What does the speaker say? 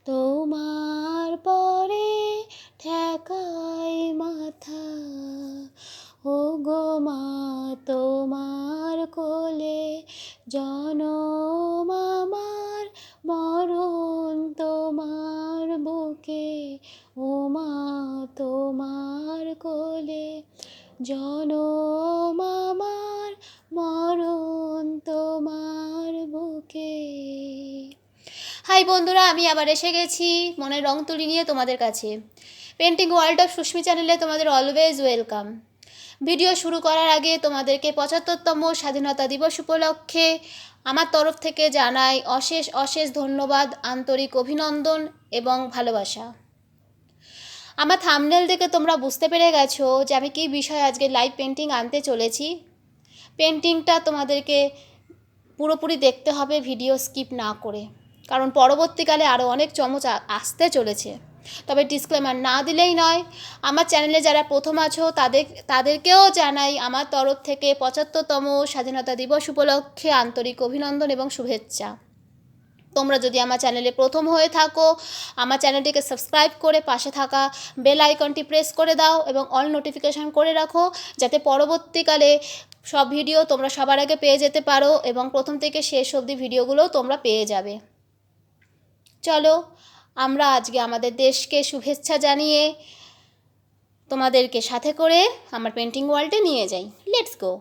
তোমার পরে ঠেকাই মাথা। ও গো মা তোমার কোলে জনম আমার, মরণ তোমার বুকে। ও মা তোমার কোলে জনম আমার, মরণ তোমার বুকে। হাই বন্ধুরা, আমি আবার এসে গেছি মনের রং তুলি নিয়ে তোমাদের কাছে। পেন্টিং ওয়ার্ল্ড অফ সুস্মি চ্যানেলে তোমাদের অলওয়েজ ওয়েলকাম। ভিডিও শুরু করার আগে তোমাদেরকে ৭৫তম স্বাধীনতা দিবস উপলক্ষে আমার তরফ থেকে জানাই অশেষ অশেষ ধন্যবাদ, আন্তরিক অভিনন্দন এবং ভালোবাসা। আমার থাম্বনেল দেখে তোমরা বুঝতে পেরে গেছো যে আমি কী বিষয়ে আজকে লাইভ পেন্টিং আনতে চলেছি। পেন্টিংটা তোমাদেরকে পুরোপুরি দেখতে হবে, ভিডিও স্কিপ না করে, কারণ পরবর্তীকালে আরও অনেক চমক আসতে চলেছে। তবে ডিসক্লেমার না দিলেই নয়। আমার চ্যানেলে যারা প্রথম আছো তাদেরকেও জানাই আমার তরফ থেকে ৭৫তম স্বাধীনতা দিবস উপলক্ষে আন্তরিক অভিনন্দন এবং শুভেচ্ছা। তোমরা যদি আমার চ্যানেলে প্রথম হয়ে থাকো, আমার চ্যানেলটিকে সাবস্ক্রাইব করে পাশে থাকা বেল আইকনটি প্রেস করে দাও এবং অল নোটিফিকেশান করে রাখো, যাতে পরবর্তীকালে সব ভিডিও তোমরা সবার আগে পেয়ে যেতে পারো এবং প্রথম থেকে শেষ অবধি ভিডিওগুলোও তোমরা পেয়ে যাবে। চলো আমরা আজকে আমাদের দেশকে শুভেচ্ছা জানিয়ে তোমাদেরকে সাথে করে আমার পেন্টিং ওয়ার্ল্ডে নিয়ে যাই। Let's go.